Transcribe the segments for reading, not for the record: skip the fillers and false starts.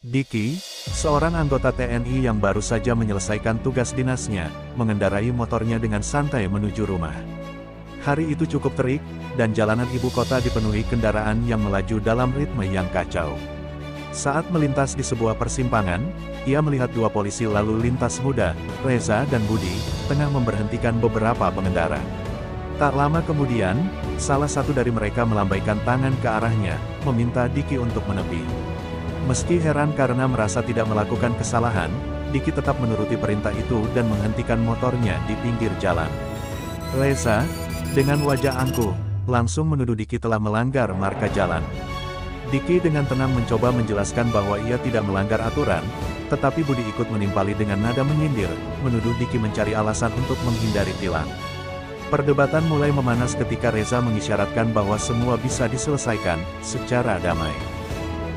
Diki, seorang anggota TNI yang baru saja menyelesaikan tugas dinasnya, mengendarai motornya dengan santai menuju rumah. Hari itu cukup terik, dan jalanan ibu kota dipenuhi kendaraan yang melaju dalam ritme yang kacau. Saat melintas di sebuah persimpangan, ia melihat dua polisi lalu lintas muda, Reza dan Budi, tengah memberhentikan beberapa pengendara. Tak lama kemudian, salah satu dari mereka melambaikan tangan ke arahnya, meminta Diki untuk menepi. Meski heran karena merasa tidak melakukan kesalahan, Diki tetap menuruti perintah itu dan menghentikan motornya di pinggir jalan. Reza, dengan wajah angkuh, langsung menuduh Diki telah melanggar marka jalan. Diki dengan tenang mencoba menjelaskan bahwa ia tidak melanggar aturan, tetapi Budi ikut menimpali dengan nada menyindir, menuduh Diki mencari alasan untuk menghindari tilang. Perdebatan mulai memanas ketika Reza mengisyaratkan bahwa semua bisa diselesaikan secara damai.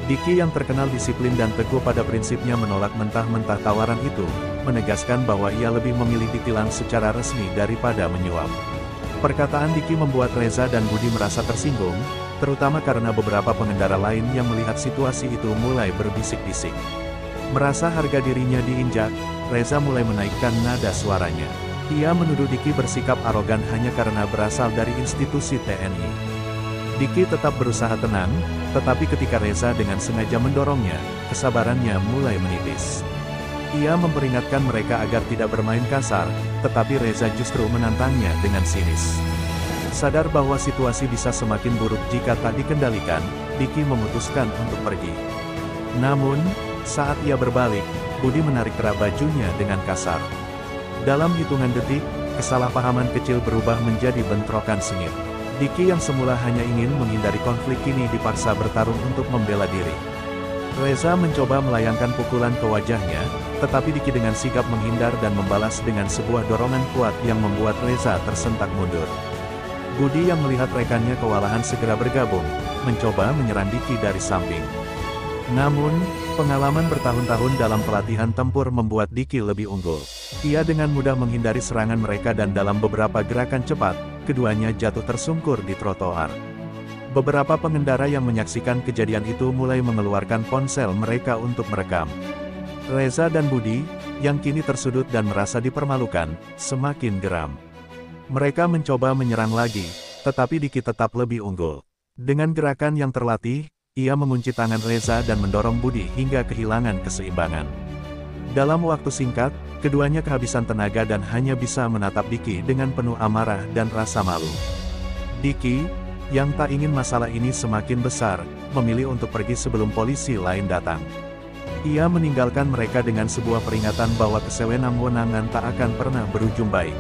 Diki yang terkenal disiplin dan teguh pada prinsipnya menolak mentah-mentah tawaran itu, menegaskan bahwa ia lebih memilih ditilang secara resmi daripada menyuap. Perkataan Diki membuat Reza dan Budi merasa tersinggung, terutama karena beberapa pengendara lain yang melihat situasi itu mulai berbisik-bisik. Merasa harga dirinya diinjak, Reza mulai menaikkan nada suaranya. Ia menuduh Diki bersikap arogan hanya karena berasal dari institusi TNI. Diki tetap berusaha tenang, tetapi ketika Reza dengan sengaja mendorongnya, kesabarannya mulai menipis. Ia memperingatkan mereka agar tidak bermain kasar, tetapi Reza justru menantangnya dengan sinis. Sadar bahwa situasi bisa semakin buruk jika tak dikendalikan, Diki memutuskan untuk pergi. Namun, saat ia berbalik, Budi menarik kerah bajunya dengan kasar. Dalam hitungan detik, kesalahpahaman kecil berubah menjadi bentrokan sengit. Diki yang semula hanya ingin menghindari konflik kini dipaksa bertarung untuk membela diri. Reza mencoba melayangkan pukulan ke wajahnya, tetapi Diki dengan sigap menghindar dan membalas dengan sebuah dorongan kuat yang membuat Reza tersentak mundur. Budi yang melihat rekannya kewalahan segera bergabung, mencoba menyerang Diki dari samping. Namun, pengalaman bertahun-tahun dalam pelatihan tempur membuat Diki lebih unggul. Ia dengan mudah menghindari serangan mereka dan dalam beberapa gerakan cepat, keduanya jatuh tersungkur di trotoar. Beberapa pengendara yang menyaksikan kejadian itu mulai mengeluarkan ponsel mereka untuk merekam. Reza dan Budi, yang kini tersudut dan merasa dipermalukan, semakin geram. Mereka mencoba menyerang lagi, tetapi Diki tetap lebih unggul. Dengan gerakan yang terlatih, ia mengunci tangan Reza dan mendorong Budi hingga kehilangan keseimbangan. Dalam waktu singkat, keduanya kehabisan tenaga dan hanya bisa menatap Diki dengan penuh amarah dan rasa malu. Diki, yang tak ingin masalah ini semakin besar, memilih untuk pergi sebelum polisi lain datang. Ia meninggalkan mereka dengan sebuah peringatan bahwa kesewenang-wenangan tak akan pernah berujung baik.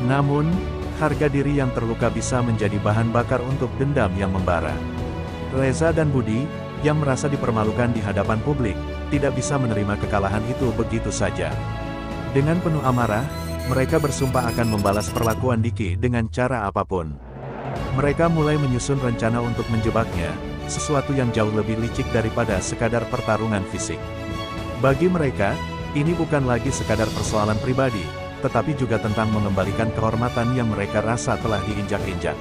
Namun, harga diri yang terluka bisa menjadi bahan bakar untuk dendam yang membara. Reza dan Budi, yang merasa dipermalukan di hadapan publik, tidak bisa menerima kekalahan itu begitu saja. Dengan penuh amarah, mereka bersumpah akan membalas perlakuan Diki dengan cara apapun. Mereka mulai menyusun rencana untuk menjebaknya, sesuatu yang jauh lebih licik daripada sekadar pertarungan fisik. Bagi mereka, ini bukan lagi sekadar persoalan pribadi, tetapi juga tentang mengembalikan kehormatan yang mereka rasa telah diinjak-injak.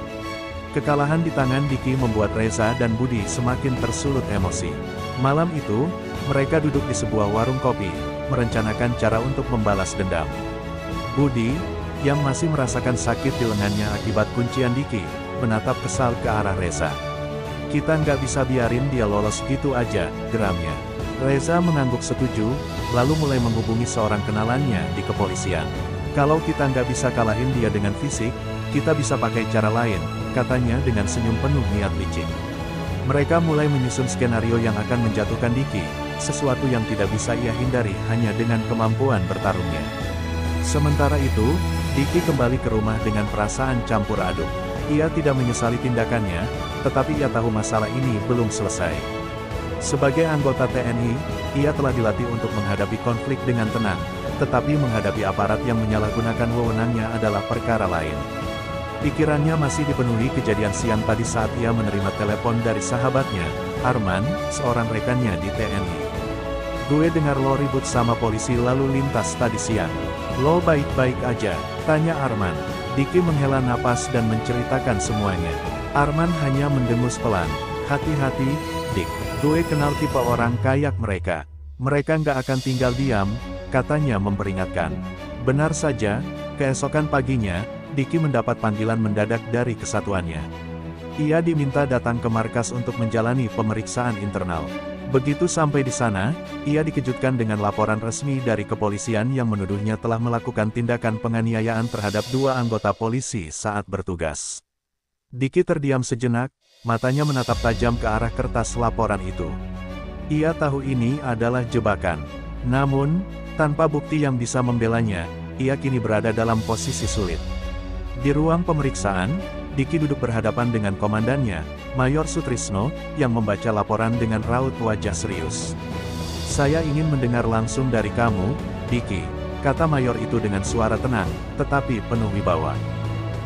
Kekalahan di tangan Diki membuat Reza dan Budi semakin tersulut emosi. Malam itu, mereka duduk di sebuah warung kopi, merencanakan cara untuk membalas dendam. Budi, yang masih merasakan sakit di lengannya akibat kuncian Diki, menatap kesal ke arah Reza. "Kita nggak bisa biarin dia lolos gitu aja," geramnya. Reza mengangguk setuju, lalu mulai menghubungi seorang kenalannya di kepolisian. "Kalau kita nggak bisa kalahin dia dengan fisik, kita bisa pakai cara lain," katanya dengan senyum penuh niat licik. Mereka mulai menyusun skenario yang akan menjatuhkan Diki, sesuatu yang tidak bisa ia hindari hanya dengan kemampuan bertarungnya. Sementara itu, Diki kembali ke rumah dengan perasaan campur aduk. Ia tidak menyesali tindakannya, tetapi ia tahu masalah ini belum selesai. Sebagai anggota TNI, ia telah dilatih untuk menghadapi konflik dengan tenang, tetapi menghadapi aparat yang menyalahgunakan wewenangnya adalah perkara lain. Pikirannya masih dipenuhi kejadian siang tadi saat ia menerima telepon dari sahabatnya, Arman, seorang rekannya di TNI. "Gue dengar lo ribut sama polisi lalu lintas tadi siang. Lo baik-baik aja?" tanya Arman. Diki menghela napas dan menceritakan semuanya. Arman hanya mendengus pelan. "Hati-hati, Dik. Gue kenal tipe orang kayak mereka. Mereka nggak akan tinggal diam, katanya memperingatkan. Benar saja, keesokan paginya, Diki mendapat panggilan mendadak dari kesatuannya. Ia diminta datang ke markas untuk menjalani pemeriksaan internal. Begitu sampai di sana, ia dikejutkan dengan laporan resmi dari kepolisian yang menuduhnya telah melakukan tindakan penganiayaan terhadap 2 anggota polisi saat bertugas. Diki terdiam sejenak, matanya menatap tajam ke arah kertas laporan itu. Ia tahu ini adalah jebakan. Namun, tanpa bukti yang bisa membelanya, ia kini berada dalam posisi sulit. Di ruang pemeriksaan, Diki duduk berhadapan dengan komandannya, Mayor Sutrisno, yang membaca laporan dengan raut wajah serius. "Saya ingin mendengar langsung dari kamu, Diki," kata Mayor itu dengan suara tenang, tetapi penuh wibawa.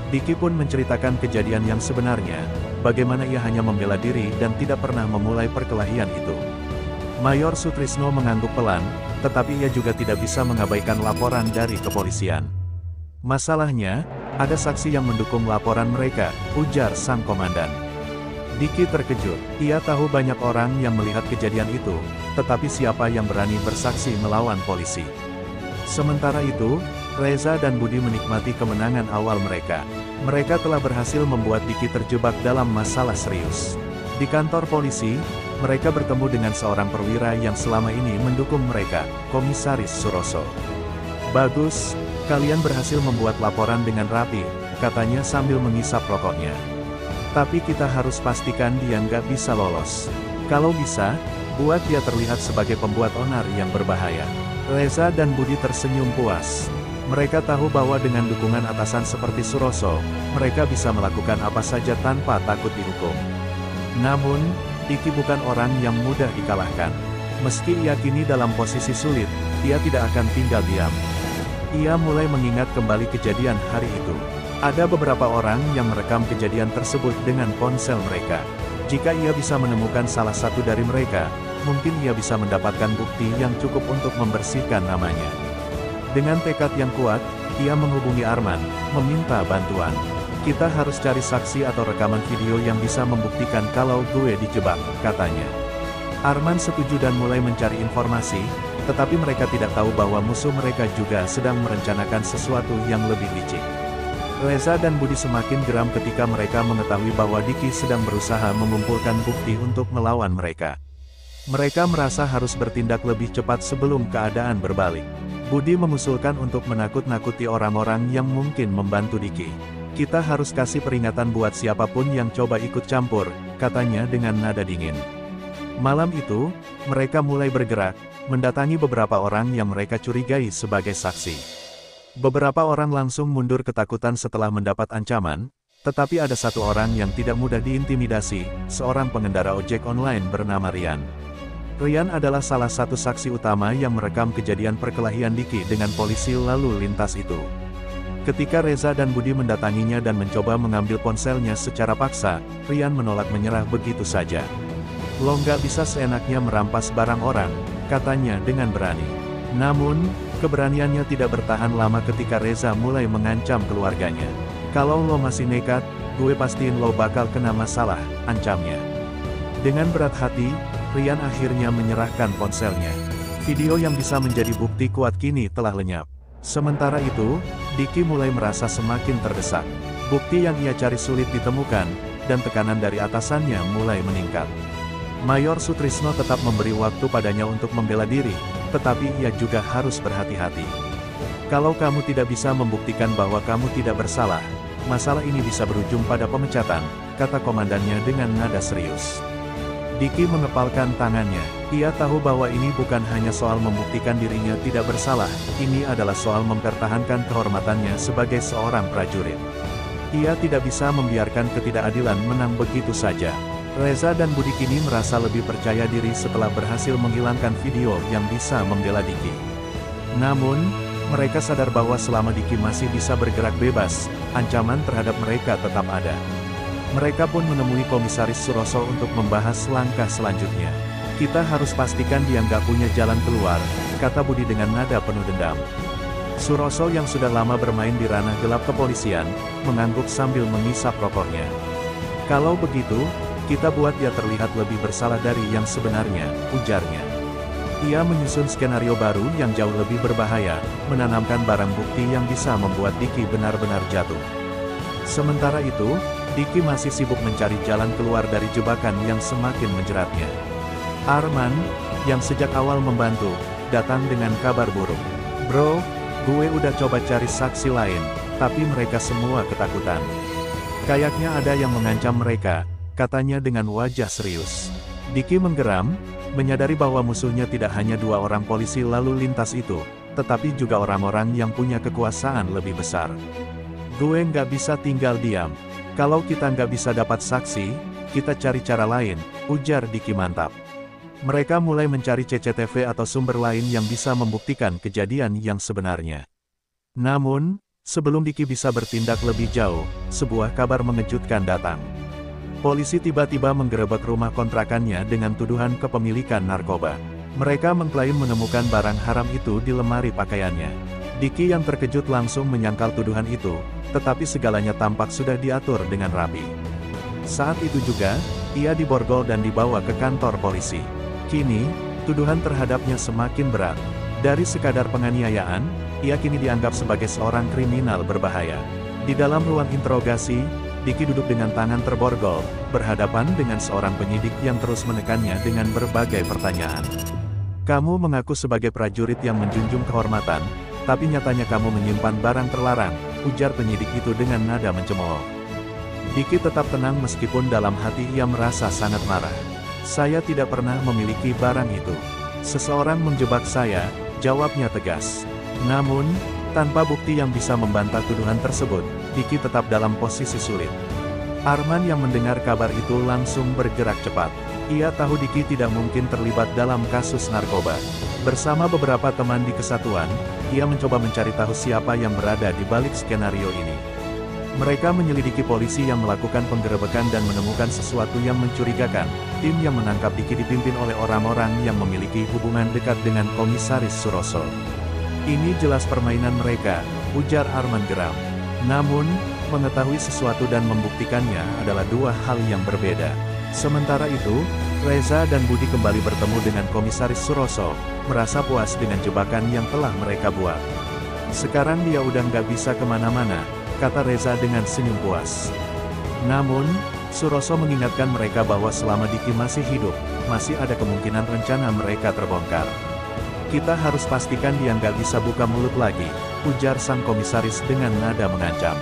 Diki pun menceritakan kejadian yang sebenarnya, bagaimana ia hanya membela diri dan tidak pernah memulai perkelahian itu. Mayor Sutrisno mengangguk pelan, tetapi ia juga tidak bisa mengabaikan laporan dari kepolisian. "Masalahnya, ada saksi yang mendukung laporan mereka," ujar sang komandan. Diki terkejut. Ia tahu banyak orang yang melihat kejadian itu, tetapi siapa yang berani bersaksi melawan polisi? Sementara itu, Reza dan Budi menikmati kemenangan awal mereka. Mereka telah berhasil membuat Diki terjebak dalam masalah serius. Di kantor polisi, mereka bertemu dengan seorang perwira yang selama ini mendukung mereka, Komisaris Suroso. "Bagus, kalian berhasil membuat laporan dengan rapi," katanya sambil mengisap rokoknya. "Tapi kita harus pastikan dia nggak bisa lolos. Kalau bisa, buat dia terlihat sebagai pembuat onar yang berbahaya." Reza dan Budi tersenyum puas. Mereka tahu bahwa dengan dukungan atasan seperti Suroso, mereka bisa melakukan apa saja tanpa takut dihukum. Namun, Diki bukan orang yang mudah dikalahkan. Meski ia kini dalam posisi sulit, ia tidak akan tinggal diam. Ia mulai mengingat kembali kejadian hari itu. Ada beberapa orang yang merekam kejadian tersebut dengan ponsel mereka. Jika ia bisa menemukan salah satu dari mereka, mungkin ia bisa mendapatkan bukti yang cukup untuk membersihkan namanya. Dengan tekad yang kuat, ia menghubungi Arman, meminta bantuan. "Kita harus cari saksi atau rekaman video yang bisa membuktikan kalau gue dijebak," katanya. Arman setuju dan mulai mencari informasi, tetapi mereka tidak tahu bahwa musuh mereka juga sedang merencanakan sesuatu yang lebih licik. Reza dan Budi semakin geram ketika mereka mengetahui bahwa Diki sedang berusaha mengumpulkan bukti untuk melawan mereka. Mereka merasa harus bertindak lebih cepat sebelum keadaan berbalik. Budi mengusulkan untuk menakut-nakuti orang-orang yang mungkin membantu Diki. "Kita harus kasih peringatan buat siapapun yang coba ikut campur," katanya dengan nada dingin. Malam itu, mereka mulai bergerak, mendatangi beberapa orang yang mereka curigai sebagai saksi. Beberapa orang langsung mundur ketakutan setelah mendapat ancaman, tetapi ada satu orang yang tidak mudah diintimidasi, seorang pengendara ojek online bernama Rian. Rian adalah salah satu saksi utama yang merekam kejadian perkelahian Diki dengan polisi lalu lintas itu. Ketika Reza dan Budi mendatanginya dan mencoba mengambil ponselnya secara paksa, Rian menolak menyerah begitu saja. "Lo nggak bisa seenaknya merampas barang orang," katanya dengan berani. Namun, keberaniannya tidak bertahan lama ketika Reza mulai mengancam keluarganya. "Kalau lo masih nekat, gue pastiin lo bakal kena masalah," ancamnya. Dengan berat hati, Rian akhirnya menyerahkan ponselnya. Video yang bisa menjadi bukti kuat kini telah lenyap. Sementara itu, Diki mulai merasa semakin terdesak. Bukti yang ia cari sulit ditemukan, dan tekanan dari atasannya mulai meningkat. Mayor Sutrisno tetap memberi waktu padanya untuk membela diri, tetapi ia juga harus berhati-hati. "Kalau kamu tidak bisa membuktikan bahwa kamu tidak bersalah, masalah ini bisa berujung pada pemecatan," kata komandannya dengan nada serius. Diki mengepalkan tangannya. Ia tahu bahwa ini bukan hanya soal membuktikan dirinya tidak bersalah, ini adalah soal mempertahankan kehormatannya sebagai seorang prajurit. Ia tidak bisa membiarkan ketidakadilan menang begitu saja. Reza dan Budi kini merasa lebih percaya diri setelah berhasil menghilangkan video yang bisa membela Diki. Namun, mereka sadar bahwa selama Diki masih bisa bergerak bebas, ancaman terhadap mereka tetap ada. Mereka pun menemui Komisaris Suroso untuk membahas langkah selanjutnya. "Kita harus pastikan dia nggak punya jalan keluar," kata Budi dengan nada penuh dendam. Suroso yang sudah lama bermain di ranah gelap kepolisian, mengangguk sambil mengisap rokoknya. "Kalau begitu, Kita buat dia terlihat lebih bersalah dari yang sebenarnya, ujarnya. Ia menyusun skenario baru yang jauh lebih berbahaya, menanamkan barang bukti yang bisa membuat Diki benar-benar jatuh. Sementara itu, Diki masih sibuk mencari jalan keluar dari jebakan yang semakin menjeratnya. Arman, yang sejak awal membantu, datang dengan kabar buruk. Bro, gue udah coba cari saksi lain, tapi mereka semua ketakutan. Kayaknya ada yang mengancam mereka, katanya dengan wajah serius. Diki menggeram, menyadari bahwa musuhnya tidak hanya 2 orang polisi lalu lintas itu, tetapi juga orang-orang yang punya kekuasaan lebih besar. Gue nggak bisa tinggal diam. Kalau kita nggak bisa dapat saksi, kita cari cara lain, ujar Diki mantap. Mereka mulai mencari CCTV atau sumber lain yang bisa membuktikan kejadian yang sebenarnya. Namun, sebelum Diki bisa bertindak lebih jauh, sebuah kabar mengejutkan datang. Polisi tiba-tiba menggerebek rumah kontrakannya dengan tuduhan kepemilikan narkoba. Mereka mengklaim menemukan barang haram itu di lemari pakaiannya. Diki yang terkejut langsung menyangkal tuduhan itu, tetapi segalanya tampak sudah diatur dengan rapi. Saat itu juga, ia diborgol dan dibawa ke kantor polisi. Kini, tuduhan terhadapnya semakin berat. Dari sekadar penganiayaan, ia kini dianggap sebagai seorang kriminal berbahaya. Di dalam ruang interogasi, Diki duduk dengan tangan terborgol, berhadapan dengan seorang penyidik yang terus menekannya dengan berbagai pertanyaan. Kamu mengaku sebagai prajurit yang menjunjung kehormatan, tapi nyatanya kamu menyimpan barang terlarang, ujar penyidik itu dengan nada mencemooh. Diki tetap tenang meskipun dalam hati ia merasa sangat marah. Saya tidak pernah memiliki barang itu. Seseorang menjebak saya, jawabnya tegas. Namun, tanpa bukti yang bisa membantah tuduhan tersebut, Diki tetap dalam posisi sulit. Arman yang mendengar kabar itu langsung bergerak cepat. Ia tahu Diki tidak mungkin terlibat dalam kasus narkoba. Bersama beberapa teman di kesatuan, ia mencoba mencari tahu siapa yang berada di balik skenario ini. Mereka menyelidiki polisi yang melakukan penggerebekan dan menemukan sesuatu yang mencurigakan. Tim yang menangkap Diki dipimpin oleh orang-orang yang memiliki hubungan dekat dengan Komisaris Suroso. Ini jelas permainan mereka, ujar Arman geram. Namun, mengetahui sesuatu dan membuktikannya adalah 2 hal yang berbeda. Sementara itu, Reza dan Budi kembali bertemu dengan Komisaris Suroso, merasa puas dengan jebakan yang telah mereka buat. Sekarang dia udah nggak bisa kemana-mana, kata Reza dengan senyum puas. Namun, Suroso mengingatkan mereka bahwa selama Diki masih hidup, masih ada kemungkinan rencana mereka terbongkar. Kita harus pastikan dia nggak bisa buka mulut lagi, ujar sang komisaris dengan nada mengancam.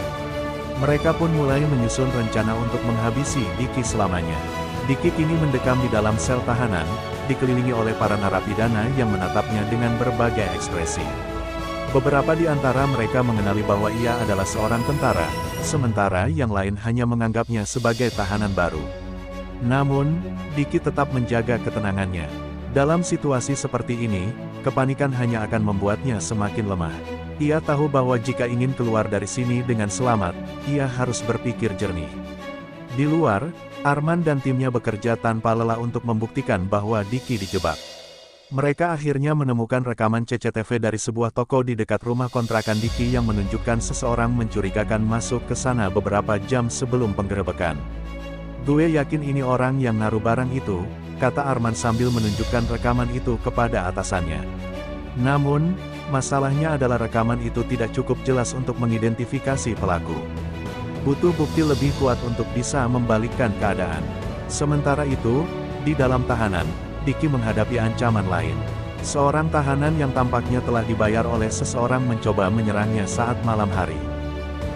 Mereka pun mulai menyusun rencana untuk menghabisi Diki selamanya. Diki kini mendekam di dalam sel tahanan, dikelilingi oleh para narapidana yang menatapnya dengan berbagai ekspresi. Beberapa di antara mereka mengenali bahwa ia adalah seorang tentara, sementara yang lain hanya menganggapnya sebagai tahanan baru. Namun, Diki tetap menjaga ketenangannya. Dalam situasi seperti ini, kepanikan hanya akan membuatnya semakin lemah. Ia tahu bahwa jika ingin keluar dari sini dengan selamat, ia harus berpikir jernih. Di luar, Arman dan timnya bekerja tanpa lelah untuk membuktikan bahwa Diki dijebak. Mereka akhirnya menemukan rekaman CCTV dari sebuah toko di dekat rumah kontrakan Diki yang menunjukkan seseorang mencurigakan masuk ke sana beberapa jam sebelum penggerebekan. Gue yakin ini orang yang naruh barang itu, kata Arman sambil menunjukkan rekaman itu kepada atasannya. Namun, masalahnya adalah rekaman itu tidak cukup jelas untuk mengidentifikasi pelaku. Butuh bukti lebih kuat untuk bisa membalikkan keadaan. Sementara itu, di dalam tahanan, Diki menghadapi ancaman lain. Seorang tahanan yang tampaknya telah dibayar oleh seseorang mencoba menyerangnya saat malam hari.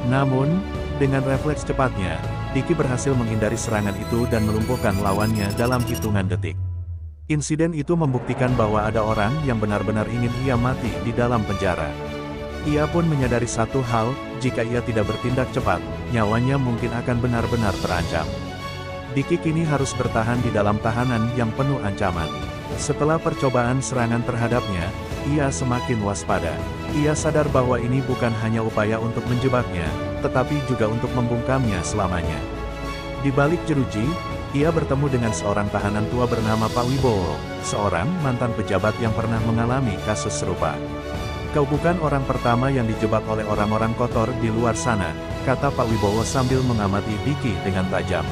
Namun, dengan refleks cepatnya, Diki berhasil menghindari serangan itu dan melumpuhkan lawannya dalam hitungan detik. Insiden itu membuktikan bahwa ada orang yang benar-benar ingin ia mati di dalam penjara. Ia pun menyadari satu hal, jika ia tidak bertindak cepat, nyawanya mungkin akan benar-benar terancam. Diki kini harus bertahan di dalam tahanan yang penuh ancaman. Setelah percobaan serangan terhadapnya, ia semakin waspada. Ia sadar bahwa ini bukan hanya upaya untuk menjebaknya, tetapi juga untuk membungkamnya selamanya. Di balik jeruji, ia bertemu dengan seorang tahanan tua bernama Pak Wibowo, seorang mantan pejabat yang pernah mengalami kasus serupa. Kau bukan orang pertama yang dijebak oleh orang-orang kotor di luar sana, kata Pak Wibowo sambil mengamati Diki dengan tajam.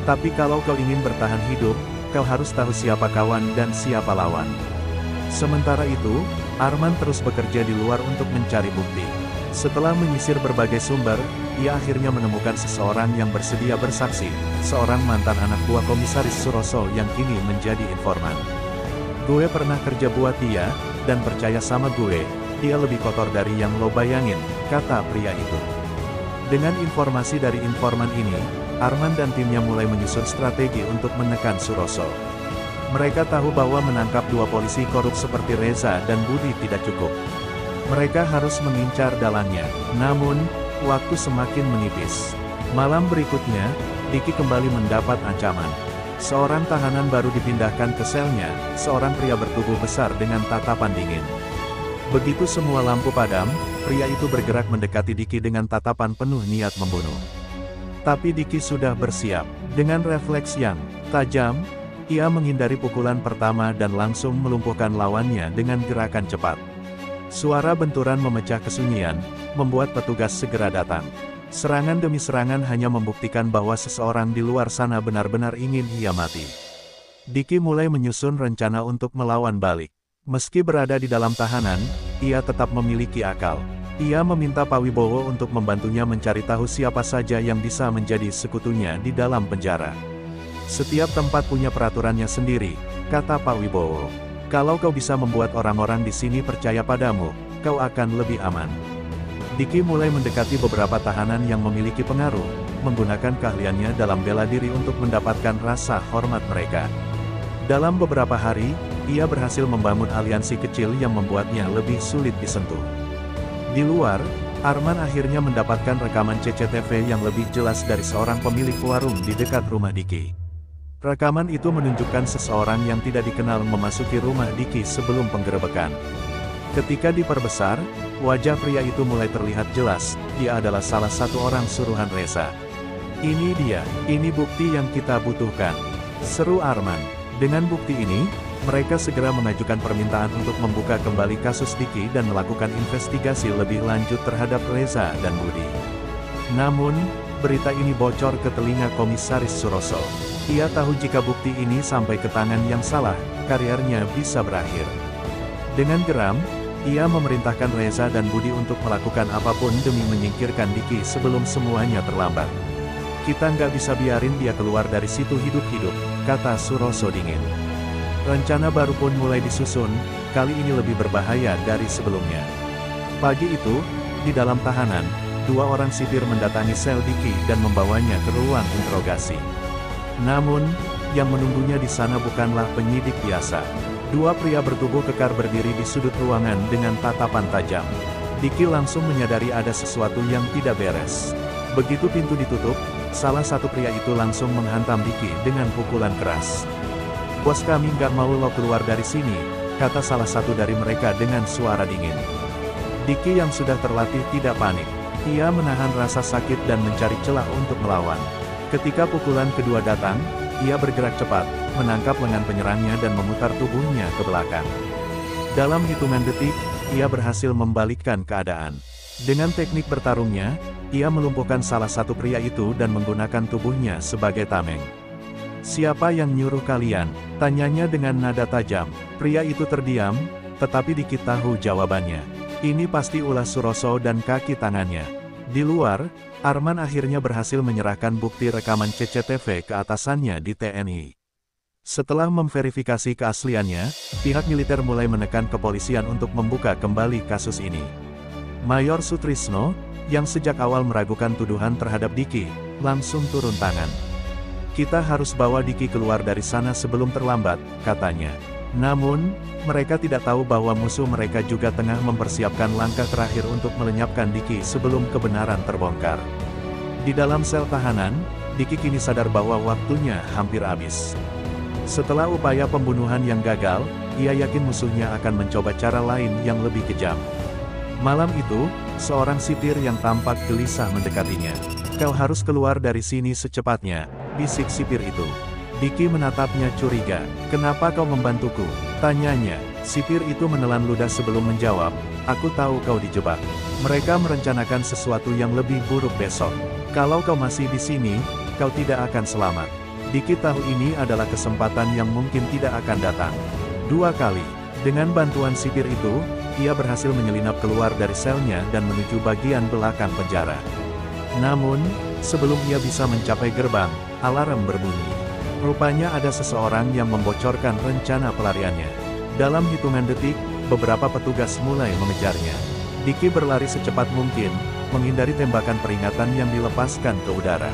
Tapi kalau kau ingin bertahan hidup, kau harus tahu siapa kawan dan siapa lawan. Sementara itu, Arman terus bekerja di luar untuk mencari bukti. Setelah menyisir berbagai sumber, ia akhirnya menemukan seseorang yang bersedia bersaksi, seorang mantan anak buah Komisaris Suroso yang kini menjadi informan. Gue pernah kerja buat dia, dan percaya sama gue, dia lebih kotor dari yang lo bayangin, kata pria itu. Dengan informasi dari informan ini, Arman dan timnya mulai menyusun strategi untuk menekan Suroso. Mereka tahu bahwa menangkap dua polisi korup seperti Reza dan Budi tidak cukup. Mereka harus mengincar dalangnya, namun, waktu semakin menipis. Malam berikutnya, Diki kembali mendapat ancaman. Seorang tahanan baru dipindahkan ke selnya, seorang pria bertubuh besar dengan tatapan dingin. Begitu semua lampu padam, pria itu bergerak mendekati Diki dengan tatapan penuh niat membunuh. Tapi Diki sudah bersiap. Dengan refleks yang tajam, ia menghindari pukulan pertama dan langsung melumpuhkan lawannya dengan gerakan cepat. Suara benturan memecah kesunyian, membuat petugas segera datang. Serangan demi serangan hanya membuktikan bahwa seseorang di luar sana benar-benar ingin ia mati. Diki mulai menyusun rencana untuk melawan balik. Meski berada di dalam tahanan, ia tetap memiliki akal. Ia meminta Pak Wibowo untuk membantunya mencari tahu siapa saja yang bisa menjadi sekutunya di dalam penjara. Setiap tempat punya peraturannya sendiri, kata Pak Wibowo. Kalau kau bisa membuat orang-orang di sini percaya padamu, kau akan lebih aman. Diki mulai mendekati beberapa tahanan yang memiliki pengaruh, menggunakan keahliannya dalam bela diri untuk mendapatkan rasa hormat mereka. Dalam beberapa hari, ia berhasil membangun aliansi kecil yang membuatnya lebih sulit disentuh. Di luar, Arman akhirnya mendapatkan rekaman CCTV yang lebih jelas dari seorang pemilik warung di dekat rumah Diki. Rekaman itu menunjukkan seseorang yang tidak dikenal memasuki rumah Diki sebelum penggerebekan. Ketika diperbesar, wajah pria itu mulai terlihat jelas, dia adalah salah satu orang suruhan Reza. Ini dia, ini bukti yang kita butuhkan, seru Arman. Dengan bukti ini, mereka segera mengajukan permintaan untuk membuka kembali kasus Diki dan melakukan investigasi lebih lanjut terhadap Reza dan Budi. Namun, berita ini bocor ke telinga Komisaris Suroso. Ia tahu jika bukti ini sampai ke tangan yang salah, karirnya bisa berakhir. Dengan geram, ia memerintahkan Reza dan Budi untuk melakukan apapun demi menyingkirkan Diki sebelum semuanya terlambat. Kita nggak bisa biarin dia keluar dari situ hidup-hidup, kata Suroso dingin. Rencana baru pun mulai disusun, kali ini lebih berbahaya dari sebelumnya. Pagi itu, di dalam tahanan, dua orang sipir mendatangi sel Diki dan membawanya ke ruang interogasi. Namun, yang menunggunya di sana bukanlah penyidik biasa. Dua pria bertubuh kekar berdiri di sudut ruangan dengan tatapan tajam. Diki langsung menyadari ada sesuatu yang tidak beres. Begitu pintu ditutup, salah satu pria itu langsung menghantam Diki dengan pukulan keras. Bos, kami nggak mau lo keluar dari sini, kata salah satu dari mereka dengan suara dingin. Diki yang sudah terlatih tidak panik. Ia menahan rasa sakit dan mencari celah untuk melawan. Ketika pukulan kedua datang, ia bergerak cepat, menangkap lengan penyerangnya dan memutar tubuhnya ke belakang. Dalam hitungan detik, ia berhasil membalikkan keadaan. Dengan teknik bertarungnya, ia melumpuhkan salah satu pria itu dan menggunakan tubuhnya sebagai tameng. Siapa yang nyuruh kalian? Tanyanya dengan nada tajam. Pria itu terdiam, tetapi Diki tahu jawabannya. Ini pasti ulah Suroso dan kaki tangannya. Di luar, Arman akhirnya berhasil menyerahkan bukti rekaman CCTV ke atasannya di TNI. Setelah memverifikasi keasliannya, pihak militer mulai menekan kepolisian untuk membuka kembali kasus ini. Mayor Sutrisno, yang sejak awal meragukan tuduhan terhadap Diki, langsung turun tangan. Kita harus bawa Diki keluar dari sana sebelum terlambat, katanya. Namun, mereka tidak tahu bahwa musuh mereka juga tengah mempersiapkan langkah terakhir untuk melenyapkan Diki sebelum kebenaran terbongkar. Di dalam sel tahanan, Diki kini sadar bahwa waktunya hampir habis. Setelah upaya pembunuhan yang gagal, ia yakin musuhnya akan mencoba cara lain yang lebih kejam. Malam itu, seorang sipir yang tampak gelisah mendekatinya. Kau harus keluar dari sini secepatnya, bisik sipir itu. Diki menatapnya curiga. Kenapa kau membantuku? Tanyanya. Sipir itu menelan ludah sebelum menjawab. Aku tahu kau dijebak. Mereka merencanakan sesuatu yang lebih buruk besok. Kalau kau masih di sini, kau tidak akan selamat. Diki tahu ini adalah kesempatan yang mungkin tidak akan datang. 2 kali. Dengan bantuan sipir itu, ia berhasil menyelinap keluar dari selnya dan menuju bagian belakang penjara. Namun, sebelum ia bisa mencapai gerbang, alarm berbunyi. Rupanya ada seseorang yang membocorkan rencana pelariannya. Dalam hitungan detik, beberapa petugas mulai mengejarnya. Diki berlari secepat mungkin, menghindari tembakan peringatan yang dilepaskan ke udara.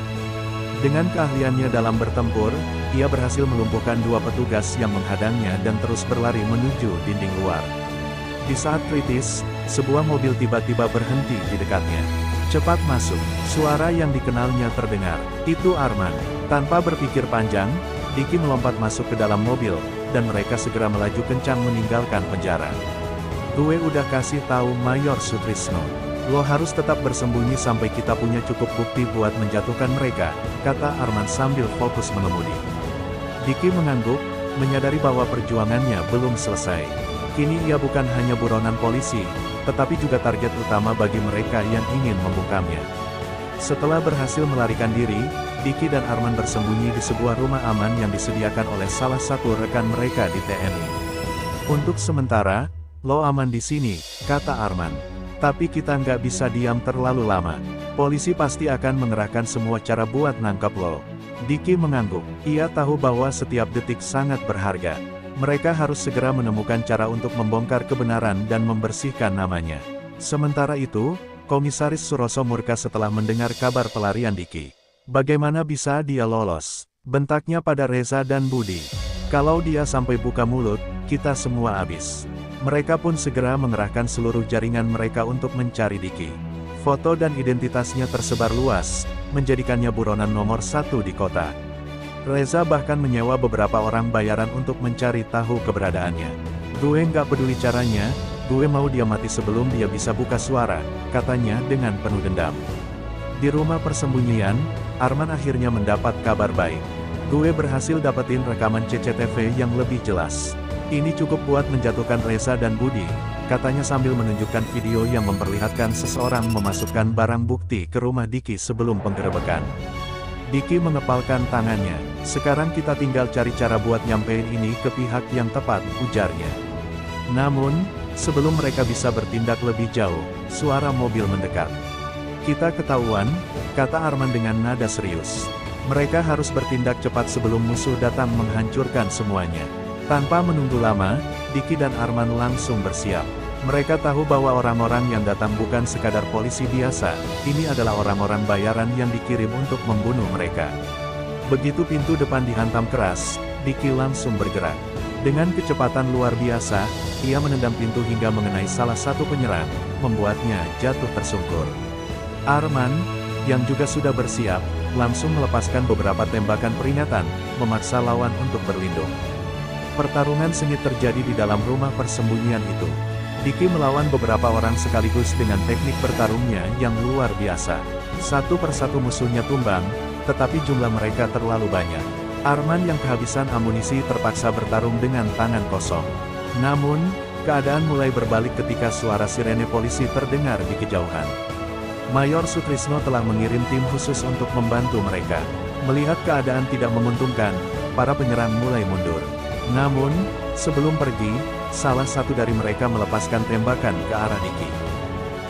Dengan keahliannya dalam bertempur, ia berhasil melumpuhkan 2 petugas yang menghadangnya dan terus berlari menuju dinding luar. Di saat kritis, sebuah mobil tiba-tiba berhenti di dekatnya. "Cepat masuk," suara yang dikenalnya terdengar. Itu Arman. Tanpa berpikir panjang, Diki melompat masuk ke dalam mobil, dan mereka segera melaju kencang meninggalkan penjara. "Gue udah kasih tahu Mayor Sutrisno. Lo harus tetap bersembunyi sampai kita punya cukup bukti buat menjatuhkan mereka," kata Arman sambil fokus mengemudi. Diki mengangguk, menyadari bahwa perjuangannya belum selesai. Kini ia bukan hanya buronan polisi, tetapi juga target utama bagi mereka yang ingin membungkamnya. Setelah berhasil melarikan diri, Diki dan Arman bersembunyi di sebuah rumah aman yang disediakan oleh salah satu rekan mereka di TNI. "Untuk sementara, lo aman di sini," kata Arman. "Tapi kita nggak bisa diam terlalu lama. Polisi pasti akan mengerahkan semua cara buat nangkap lo." Diki mengangguk. Ia tahu bahwa setiap detik sangat berharga. Mereka harus segera menemukan cara untuk membongkar kebenaran dan membersihkan namanya. Sementara itu, Komisaris Suroso murka setelah mendengar kabar pelarian Diki. "Bagaimana bisa dia lolos?" bentaknya pada Reza dan Budi. "Kalau dia sampai buka mulut, kita semua habis." Mereka pun segera mengerahkan seluruh jaringan mereka untuk mencari Diki. Foto dan identitasnya tersebar luas, menjadikannya buronan nomor 1 di kota. Reza bahkan menyewa beberapa orang bayaran untuk mencari tahu keberadaannya. "Gue nggak peduli caranya, gue mau dia mati sebelum dia bisa buka suara," katanya dengan penuh dendam. Di rumah persembunyian, Arman akhirnya mendapat kabar baik. "Gue berhasil dapetin rekaman CCTV yang lebih jelas. Ini cukup buat menjatuhkan Reza dan Budi," katanya sambil menunjukkan video yang memperlihatkan seseorang memasukkan barang bukti ke rumah Diki sebelum penggerebekan. Diki mengepalkan tangannya. "Sekarang kita tinggal cari cara buat nyampein ini ke pihak yang tepat," ujarnya. Namun, sebelum mereka bisa bertindak lebih jauh, suara mobil mendekat. "Kita ketahuan," kata Arman dengan nada serius. "Mereka harus bertindak cepat sebelum musuh datang menghancurkan semuanya." Tanpa menunggu lama, Diki dan Arman langsung bersiap. Mereka tahu bahwa orang-orang yang datang bukan sekadar polisi biasa, ini adalah orang-orang bayaran yang dikirim untuk membunuh mereka. Begitu pintu depan dihantam keras, Diki langsung bergerak. Dengan kecepatan luar biasa, ia menendang pintu hingga mengenai salah satu penyerang, membuatnya jatuh tersungkur. Arman, yang juga sudah bersiap, langsung melepaskan beberapa tembakan peringatan, memaksa lawan untuk berlindung. Pertarungan sengit terjadi di dalam rumah persembunyian itu. Diki melawan beberapa orang sekaligus dengan teknik bertarungnya yang luar biasa. Satu persatu musuhnya tumbang, tetapi jumlah mereka terlalu banyak. Arman yang kehabisan amunisi terpaksa bertarung dengan tangan kosong. Namun, keadaan mulai berbalik ketika suara sirene polisi terdengar di kejauhan. Mayor Sutrisno telah mengirim tim khusus untuk membantu mereka. Melihat keadaan tidak menguntungkan, para penyerang mulai mundur. Namun, sebelum pergi, salah satu dari mereka melepaskan tembakan ke arah Diki.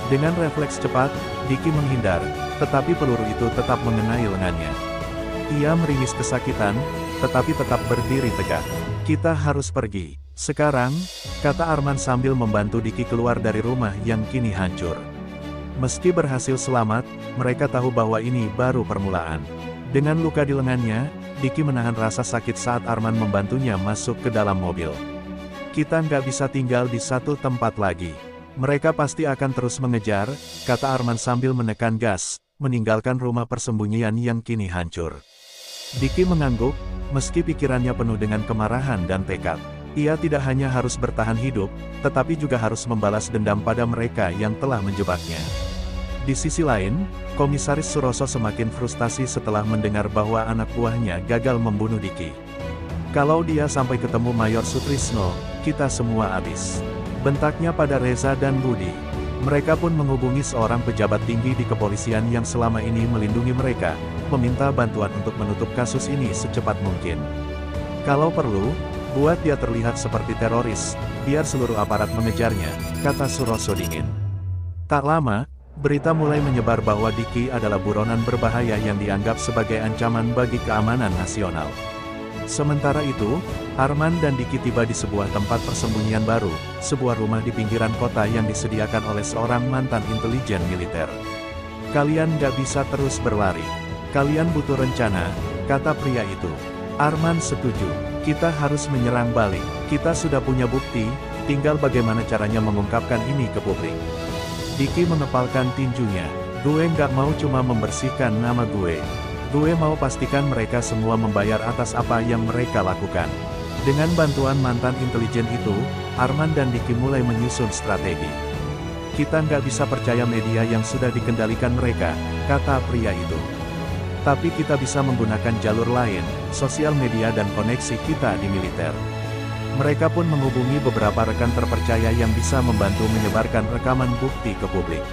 Dengan refleks cepat, Diki menghindar, tetapi peluru itu tetap mengenai lengannya. Ia meringis kesakitan, tetapi tetap berdiri tegak. "Kita harus pergi sekarang," kata Arman sambil membantu Diki keluar dari rumah yang kini hancur. Meski berhasil selamat, mereka tahu bahwa ini baru permulaan. Dengan luka di lengannya, Diki menahan rasa sakit saat Arman membantunya masuk ke dalam mobil. "Kita nggak bisa tinggal di satu tempat lagi. Mereka pasti akan terus mengejar," kata Arman sambil menekan gas, meninggalkan rumah persembunyian yang kini hancur. Diki mengangguk, meski pikirannya penuh dengan kemarahan dan tekad. Ia tidak hanya harus bertahan hidup, tetapi juga harus membalas dendam pada mereka yang telah menjebaknya. Di sisi lain, Komisaris Suroso semakin frustasi setelah mendengar bahwa anak buahnya gagal membunuh Diki. "Kalau dia sampai ketemu Mayor Sutrisno, kita semua habis," bentaknya pada Reza dan Budi. Mereka pun menghubungi seorang pejabat tinggi di kepolisian yang selama ini melindungi mereka, meminta bantuan untuk menutup kasus ini secepat mungkin. Kalau perlu, buat dia terlihat seperti teroris, biar seluruh aparat mengejarnya, kata Suroso dingin. Tak lama, berita mulai menyebar bahwa Diki adalah buronan berbahaya yang dianggap sebagai ancaman bagi keamanan nasional. Sementara itu, Arman dan Diki tiba di sebuah tempat persembunyian baru, sebuah rumah di pinggiran kota yang disediakan oleh seorang mantan intelijen militer. Kalian gak bisa terus berlari. Kalian butuh rencana, kata pria itu. Arman setuju. Kita harus menyerang balik. Kita sudah punya bukti, tinggal bagaimana caranya mengungkapkan ini ke publik. Diki mengepalkan tinjunya. Gue gak mau cuma membersihkan nama gue. Gue mau pastikan mereka semua membayar atas apa yang mereka lakukan. Dengan bantuan mantan intelijen itu, Arman dan Diki mulai menyusun strategi. Kita nggak bisa percaya media yang sudah dikendalikan mereka, kata pria itu. Tapi kita bisa menggunakan jalur lain, sosial media dan koneksi kita di militer. Mereka pun menghubungi beberapa rekan terpercaya yang bisa membantu menyebarkan rekaman bukti ke publik.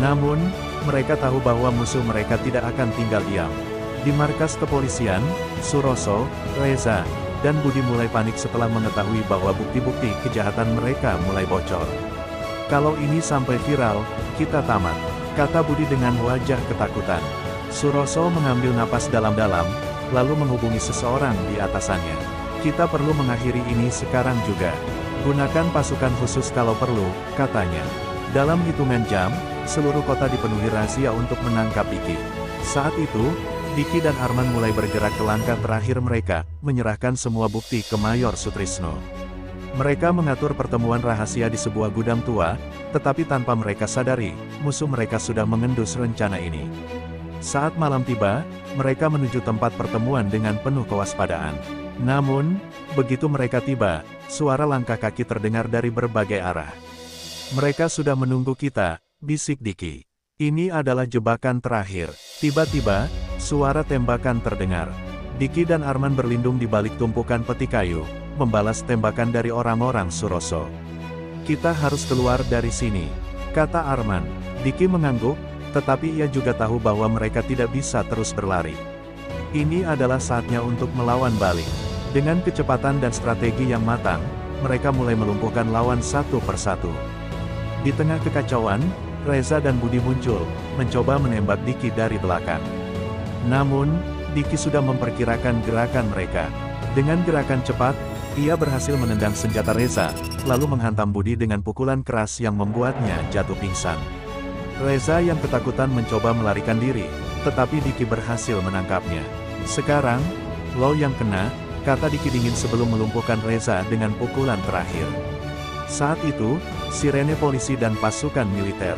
Namun, mereka tahu bahwa musuh mereka tidak akan tinggal diam. Di markas kepolisian, Suroso, Reza, dan Budi mulai panik setelah mengetahui bahwa bukti-bukti kejahatan mereka mulai bocor. Kalau ini sampai viral, kita tamat, kata Budi dengan wajah ketakutan. Suroso mengambil napas dalam-dalam, lalu menghubungi seseorang di atasannya. Kita perlu mengakhiri ini sekarang juga. Gunakan pasukan khusus kalau perlu, katanya. Dalam hitungan jam, seluruh kota dipenuhi rahasia untuk menangkap Diki. Saat itu, Diki dan Arman mulai bergerak ke langkah terakhir mereka, menyerahkan semua bukti ke Mayor Sutrisno. Mereka mengatur pertemuan rahasia di sebuah gudang tua, tetapi tanpa mereka sadari, musuh mereka sudah mengendus rencana ini. Saat malam tiba, mereka menuju tempat pertemuan dengan penuh kewaspadaan. Namun, begitu mereka tiba, suara langkah kaki terdengar dari berbagai arah. Mereka sudah menunggu kita, bisik Diki. Ini adalah jebakan terakhir. Tiba-tiba, suara tembakan terdengar. Diki dan Arman berlindung di balik tumpukan peti kayu, membalas tembakan dari orang-orang Suroso. Kita harus keluar dari sini, kata Arman. Diki mengangguk, tetapi ia juga tahu bahwa mereka tidak bisa terus berlari. Ini adalah saatnya untuk melawan balik. Dengan kecepatan dan strategi yang matang, mereka mulai melumpuhkan lawan satu persatu. Di tengah kekacauan, Reza dan Budi muncul, mencoba menembak Diki dari belakang. Namun, Diki sudah memperkirakan gerakan mereka. Dengan gerakan cepat, ia berhasil menendang senjata Reza, lalu menghantam Budi dengan pukulan keras yang membuatnya jatuh pingsan. Reza yang ketakutan mencoba melarikan diri, tetapi Diki berhasil menangkapnya. Sekarang, lo yang kena, kata Diki dingin sebelum melumpuhkan Reza dengan pukulan terakhir. Saat itu, sirene polisi dan pasukan militer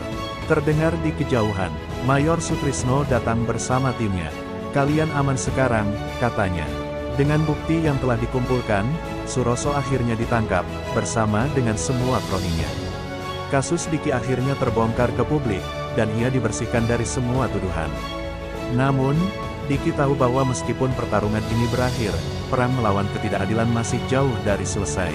terdengar di kejauhan. Mayor Sutrisno datang bersama timnya. Kalian aman sekarang, katanya. Dengan bukti yang telah dikumpulkan, Suroso akhirnya ditangkap, bersama dengan semua kroninya. Kasus Diki akhirnya terbongkar ke publik, dan ia dibersihkan dari semua tuduhan. Namun, Diki tahu bahwa meskipun pertarungan ini berakhir, perang melawan ketidakadilan masih jauh dari selesai.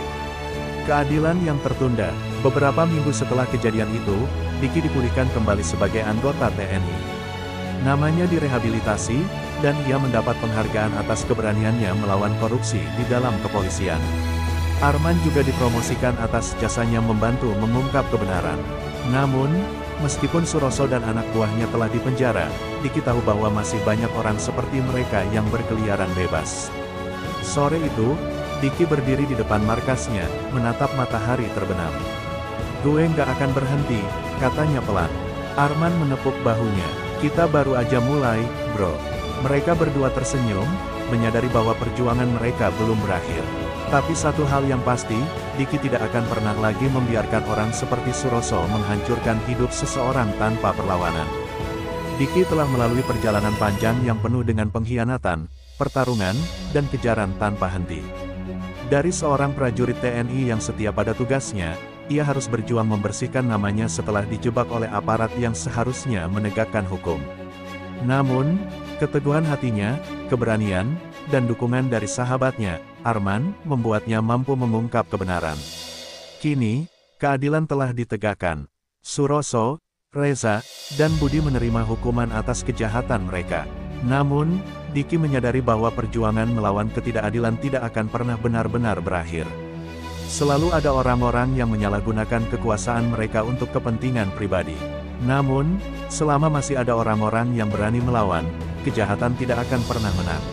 Keadilan yang tertunda. Beberapa minggu setelah kejadian itu, Diki dipulihkan kembali sebagai anggota TNI. Namanya direhabilitasi, dan ia mendapat penghargaan atas keberaniannya melawan korupsi di dalam kepolisian. Arman juga dipromosikan atas jasanya membantu mengungkap kebenaran. Namun, meskipun Suroso dan anak buahnya telah dipenjara, Diki tahu bahwa masih banyak orang seperti mereka yang berkeliaran bebas. Sore itu, Diki berdiri di depan markasnya, menatap matahari terbenam. Gue nggak akan berhenti, katanya pelan. Arman menepuk bahunya. Kita baru aja mulai, bro. Mereka berdua tersenyum, menyadari bahwa perjuangan mereka belum berakhir. Tapi satu hal yang pasti, Diki tidak akan pernah lagi membiarkan orang seperti Suroso menghancurkan hidup seseorang tanpa perlawanan. Diki telah melalui perjalanan panjang yang penuh dengan pengkhianatan, pertarungan, dan kejaran tanpa henti. Dari seorang prajurit TNI yang setia pada tugasnya, ia harus berjuang membersihkan namanya setelah dijebak oleh aparat yang seharusnya menegakkan hukum. Namun, keteguhan hatinya, keberanian, dan dukungan dari sahabatnya, Arman, membuatnya mampu mengungkap kebenaran. Kini, keadilan telah ditegakkan. Suroso, Reza, dan Budi menerima hukuman atas kejahatan mereka. Namun, Diki menyadari bahwa perjuangan melawan ketidakadilan tidak akan pernah benar-benar berakhir. Selalu ada orang-orang yang menyalahgunakan kekuasaan mereka untuk kepentingan pribadi. Namun, selama masih ada orang-orang yang berani melawan, kejahatan tidak akan pernah menang.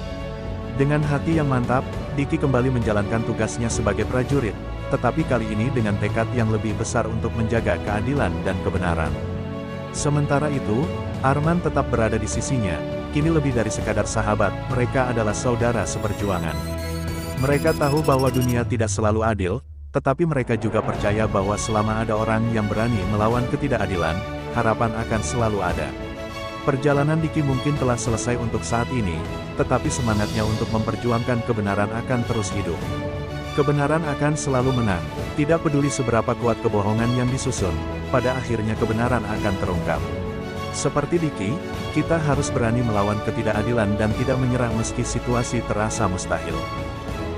Dengan hati yang mantap, Diki kembali menjalankan tugasnya sebagai prajurit, tetapi kali ini dengan tekad yang lebih besar untuk menjaga keadilan dan kebenaran. Sementara itu, Arman tetap berada di sisinya, kini lebih dari sekadar sahabat, mereka adalah saudara seperjuangan. Mereka tahu bahwa dunia tidak selalu adil, tetapi mereka juga percaya bahwa selama ada orang yang berani melawan ketidakadilan, harapan akan selalu ada. Perjalanan Diki mungkin telah selesai untuk saat ini, tetapi semangatnya untuk memperjuangkan kebenaran akan terus hidup. Kebenaran akan selalu menang, tidak peduli seberapa kuat kebohongan yang disusun, pada akhirnya kebenaran akan terungkap. Seperti Diki, kita harus berani melawan ketidakadilan dan tidak menyerah meski situasi terasa mustahil.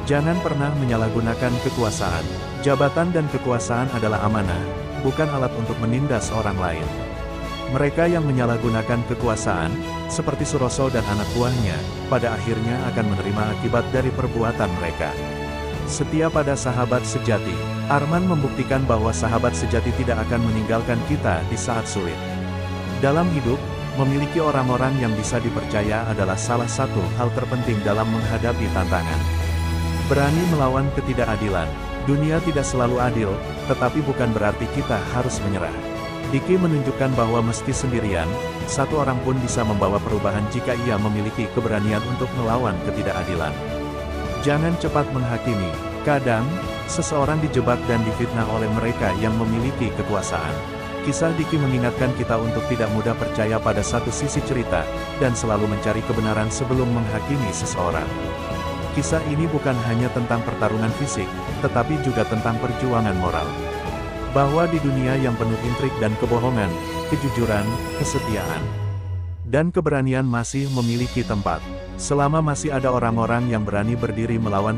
Jangan pernah menyalahgunakan kekuasaan. Jabatan dan kekuasaan adalah amanah, bukan alat untuk menindas orang lain. Mereka yang menyalahgunakan kekuasaan, seperti Suroso dan anak buahnya, pada akhirnya akan menerima akibat dari perbuatan mereka. Setia pada sahabat sejati, Arman membuktikan bahwa sahabat sejati tidak akan meninggalkan kita di saat sulit. Dalam hidup, memiliki orang-orang yang bisa dipercaya adalah salah satu hal terpenting dalam menghadapi tantangan. Berani melawan ketidakadilan. Dunia tidak selalu adil, tetapi bukan berarti kita harus menyerah. Diki menunjukkan bahwa meski sendirian, satu orang pun bisa membawa perubahan jika ia memiliki keberanian untuk melawan ketidakadilan. Jangan cepat menghakimi. Kadang, seseorang dijebak dan difitnah oleh mereka yang memiliki kekuasaan. Kisah Diki mengingatkan kita untuk tidak mudah percaya pada satu sisi cerita, dan selalu mencari kebenaran sebelum menghakimi seseorang. Kisah ini bukan hanya tentang pertarungan fisik, tetapi juga tentang perjuangan moral. Bahwa di dunia yang penuh intrik dan kebohongan, kejujuran, kesetiaan, dan keberanian masih memiliki tempat. Selama masih ada orang-orang yang berani berdiri melawan